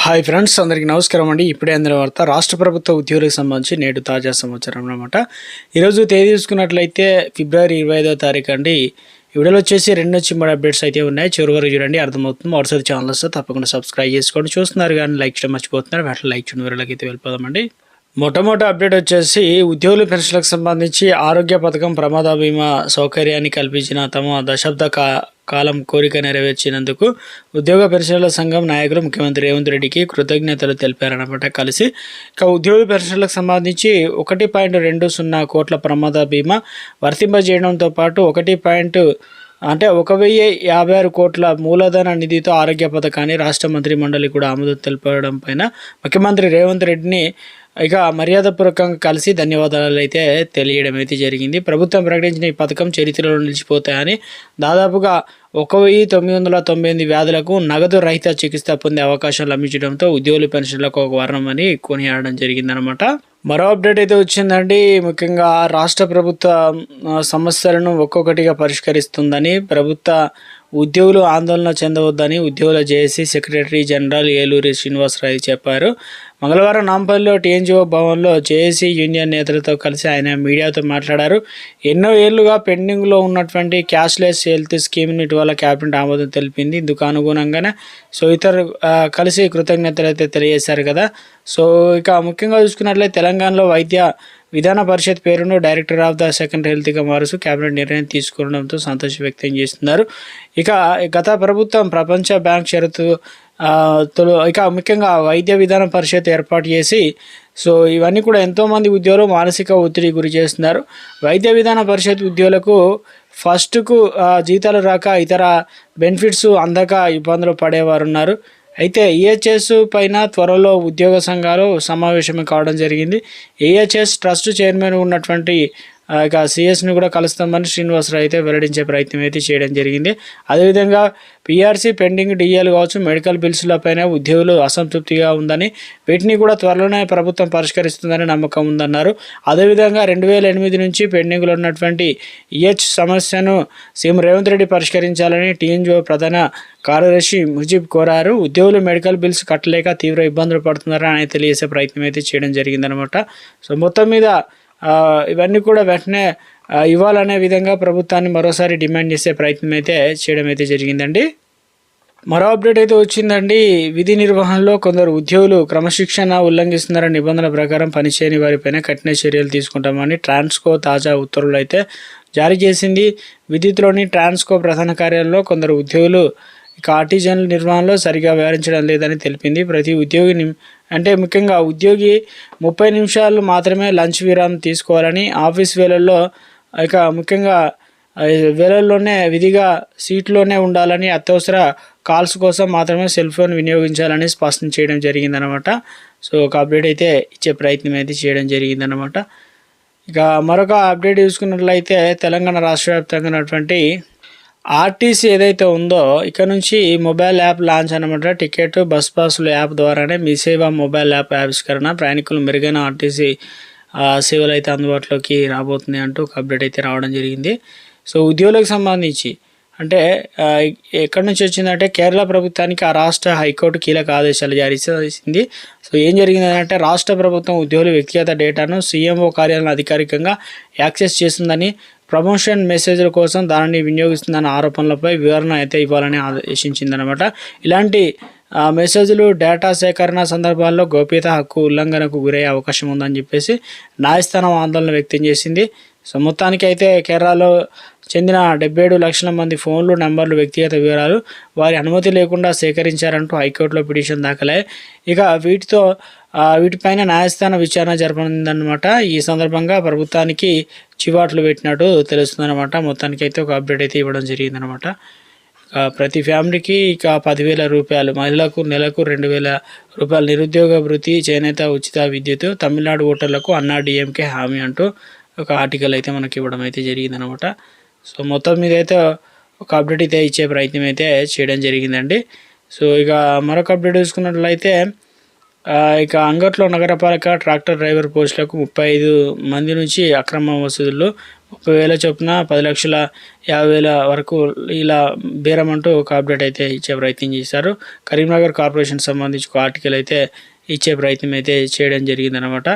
Hi friends, అందరికీ నమస్కారం అండి. ఇప్పుడే అందిన వార్త రాష్ట్ర ప్రభుత్వ ఉద్యోగులకు సంబంధించి నేడు తాజా సమాచారం అన్నమాట. ఈరోజు తేదీ చూసుకున్నట్లయితే ఫిబ్రవరి 25వ తారీఖు అండి. ఈ వీడియోలో వచ్చేసి 2 అప్డేట్స్ అయితే ఉన్నాయి. చివరి వరకు చూడండి, అర్థమవుతుంది. వాట్సాప్ ఛానల్ వస్తే తప్పకుండా సబ్స్క్రైబ్ చేసుకోండి. చూస్తున్నారు కానీ లైక్ చేయడం మర్చిపోతున్నారు. వెంటనే లైక్ చేయడం వీడియోలోకి అయితే వెళ్ళిపోదామండి. మొట్టమొదటి అప్డేట్ వచ్చేసి ఉద్యోగుల పెన్షన్లకు సంబంధించి ఆరోగ్య పథకం ప్రమాద బీమా సౌకర్యాన్ని కల్పించిన తమ దశాబ్ద కాలం కోరిక నెరవేర్చినందుకు ఉద్యోగ పెన్షన్ల సంఘం నాయకులు ముఖ్యమంత్రి రేవంత్ రెడ్డికి కృతజ్ఞతలు తెలిపారన్నమాట. కలిసి ఇక ఉద్యోగుల పెన్షన్లకు సంబంధించి 1.20 కోట్ల ప్రమాద బీమా వర్తింపజేయడంతో పాటు 1,056 కోట్ల మూలధన నిధితో ఆరోగ్య పథకాన్ని రాష్ట్ర మంత్రి మండలి కూడా ఆమోదం తెలపడం పైన ముఖ్యమంత్రి రేవంత్ రెడ్డిని మర్యాదపూర్వకంగా కలిసి ధన్యవాదాలు అయితే తెలియడం అయితే జరిగింది. ప్రభుత్వం ప్రకటించిన ఈ పథకం చరిత్రలో నిలిచిపోతాయని, దాదాపుగా 1,998 వ్యాధులకు నగదు రహిత చికిత్స పొందే అవకాశం లభించడంతో ఉద్యోగుల పెన్షన్లకు ఒక వర్ణమని కొనియాడడం జరిగిందనమాట. మరో అప్డేట్ అయితే వచ్చిందండి. ముఖ్యంగా రాష్ట్ర ప్రభుత్వ సమస్యలను ఒక్కొక్కటిగా పరిష్కరిస్తుందని, ప్రభుత్వ ఉద్యోగులు ఆందోళన చెందవద్దని ఉద్యోగుల JAC secretary general Eluri Srinivasarao చెప్పారు. మంగళవారం నాంపల్లిలో టీఎన్జిఓ భవన్లో జేఏసీ యూనియన్ నేతలతో కలిసి ఆయన మీడియాతో మాట్లాడారు. ఎన్నో ఏళ్లుగా పెండింగ్లో ఉన్నటువంటి క్యాష్లెస్ హెల్త్ స్కీమ్ను ఇటీవల క్యాబినెట్ ఆమోదం తెలిపింది. ఇందుకు అనుగుణంగానే ఇతరు కలిసి కృతజ్ఞతలు అయితే తెలియజేశారు కదా. ఇక ముఖ్యంగా చూసుకున్నట్లయితే తెలంగాణలో వైద్య విధాన పరిషత్ పేరును డైరెక్టర్ ఆఫ్ ద సెకండ్ హెల్త్గా మారుస్తూ కేబినెట్ నిర్ణయం తీసుకోవడంతో సంతోషం వ్యక్తం చేస్తున్నారు. ఇక గత ప్రభుత్వం ప్రపంచ బ్యాంక్ షరతు ముఖ్యంగా వైద్య విధాన పరిషత్ ఏర్పాటు చేసి ఇవన్నీ కూడా ఎంతోమంది ఉద్యోగులు మానసిక ఒత్తిడి గురి చేస్తున్నారు. వైద్య విధాన పరిషత్ ఉద్యోగులకు ఫస్ట్కు జీతాలు రాక ఇతర బెనిఫిట్స్ అందక ఇబ్బందులు పడేవారు ఉన్నారు. అయితే ఈహెచ్ఎస్ పైన త్వరలో ఉద్యోగ సంఘాలు సమావేశం కావడం జరిగింది. ఈహెచ్ఎస్ ట్రస్ట్ చైర్మన్ ఉన్నటువంటి సిఎస్ని కూడా కలుస్తామని శ్రీనివాసరావు అయితే వెల్లడించే ప్రయత్నం అయితే చేయడం జరిగింది. అదేవిధంగా పిఆర్సీ పెండింగ్ డిఎల్ కావచ్చు, మెడికల్ బిల్స్లపైన ఉద్యోగులు అసంతృప్తిగా ఉందని, వీటిని కూడా త్వరలోనే ప్రభుత్వం పరిష్కరిస్తుందని నమ్మకం ఉందన్నారు. అదేవిధంగా 2008 నుంచి పెండింగ్లో ఉన్నటువంటి ఈహెచ్ సమస్యను సీఎం రేవంత్ రెడ్డి పరిష్కరించాలని టీఎన్జిఓ ప్రధాన కార్యదర్శి ముజీబ్ కోరారు. ఉద్యోగులు మెడికల్ బిల్స్ కట్టలేక తీవ్ర ఇబ్బందులు పడుతున్నారని ఆయన తెలియజేసే ప్రయత్నం అయితే చేయడం జరిగిందనమాట. మొత్తం మీద ఇవన్నీ కూడా వెంటనే ఇవ్వాలనే విధంగా ప్రభుత్వాన్ని మరోసారి డిమాండ్ చేసే ప్రయత్నం అయితే చేయడం అయితే జరిగిందండి. మరో అప్డేట్ అయితే వచ్చిందండి. విధి నిర్వహణలో కొందరు ఉద్యోగులు క్రమశిక్షణ ఉల్లంఘిస్తున్నారని నిబంధనల ప్రకారం పనిచేయని వారిపైన కఠిన చర్యలు తీసుకుంటామని ట్రాన్స్కో తాజా ఉత్తర్వులు అయితే జారీ చేసింది. విద్యుత్లోని ట్రాన్స్కో ప్రధాన కార్యాలయంలో కొందరు ఉద్యోగులు ఆర్టిజన్ల నిర్వహణలో సరిగా వ్యవహరించడం లేదని తెలిపింది. ప్రతి ఉద్యోగిని ముఖ్యంగా ఉద్యోగి 30 నిమిషాలు మాత్రమే లంచ్ విరామం తీసుకోవాలని, ఆఫీస్ వేళల్లో ముఖ్యంగా వేళల్లోనే విధిగా సీట్లోనే ఉండాలని, అత్యవసర కాల్స్ కోసం మాత్రమే సెల్ ఫోన్ వినియోగించాలని స్పష్టం చేయడం జరిగిందనమాట. ఒక అప్డేట్ అయితే ఇచ్చే ప్రయత్నం అయితే చేయడం జరిగిందనమాట. ఇక మరొక అప్డేట్ చూసుకున్నట్లయితే తెలంగాణ రాష్ట్ర వ్యాప్తంగా ఉన్నటువంటి ఆర్టీసీ ఏదైతే ఉందో ఇక నుంచి మొబైల్ యాప్ లాంచ్ అనమాట. టికెట్ బస్ పాస్ల యాప్ ద్వారానే మీ సేవ మొబైల్ యాప్ ఆవిష్కరణ, ప్రయాణికులు మెరుగైన ఆర్టీసీ సేవలు అయితే అందుబాటులోకి రాబోతుంది అంటూ ఒక అప్డేట్ అయితే రావడం జరిగింది. ఉద్యోగులకు సంబంధించి ఎక్కడి నుంచి వచ్చిందంటే కేరళ ప్రభుత్వానికి ఆ రాష్ట్ర హైకోర్టు కీలక ఆదేశాలు జారీ చేసింది. ఏం జరిగిందంటే రాష్ట్ర ప్రభుత్వం ఉద్యోగుల వ్యక్తిగత డేటాను సీఎంఓ కార్యాలయం అధికారికంగా యాక్సెస్ చేస్తుందని, ప్రమోషన్ మెసేజ్ల కోసం దానిని వినియోగిస్తుందన్న ఆరోపణలపై వివరణ అయితే ఇవ్వాలని ఆదేశించిందనమాట. ఇలాంటి మెసేజ్లు డేటా సేకరణ సందర్భాల్లో గోప్యత హక్కు ఉల్లంఘనకు గురయ్యే అవకాశం ఉందని చెప్పేసి న్యాయస్థానం ఆందోళన వ్యక్తం చేసింది. మొత్తానికి అయితే కేరళలో చెందిన 77 లక్షల మంది ఫోన్లు, నెంబర్లు, వ్యక్తిగత వివరాలు వారి అనుమతి లేకుండా సేకరించారంటూ హైకోర్టులో పిటిషన్ దాఖలయ్యాయి. ఇక వీటిపైన న్యాయస్థానం విచారణ జరపనుందన్నమాట. ఈ సందర్భంగా ప్రభుత్వానికి చివాట్లు పెట్టినట్టు తెలుస్తుందన్నమాట. మొత్తానికి అయితే ఒక అప్డేట్ అయితే ఇవ్వడం జరిగిందనమాట. ప్రతి ఫ్యామిలీకి 10,000 రూపాయలు, మహిళలకు నెలకు 2,000 రూపాయలు నిరుద్యోగ భృతి, చేనేత ఉచిత విద్యుత్, తమిళనాడు ఓటర్లకు అన్నా డిఎంకే హామీ అంటూ ఒక ఆర్టికల్ అయితే మనకి ఇవ్వడం అయితే జరిగిందనమాట. మొత్తం మీద అయితే ఒక అప్డేట్ అయితే ఇచ్చే ప్రయత్నం అయితే చేయడం జరిగిందండి. ఇక మరొక అప్డేట్ చూసుకున్నట్లయితే ఇక అంగట్లో నగరపాలక ట్రాక్టర్ డ్రైవర్ పోస్టులకు 35 మంది నుంచి అక్రమ వసూళ్లు 30,000 చొప్పున 10,50,000 వరకు ఇలా బేరం అంటూ ఒక అప్డేట్ అయితే ఇచ్చే ప్రయత్నం చేశారు. కరీంనగర్ కార్పొరేషన్ సంబంధించి ఒక ఆర్టికల్ అయితే ఇచ్చే ప్రయత్నం అయితే చేయడం జరిగిందనమాట.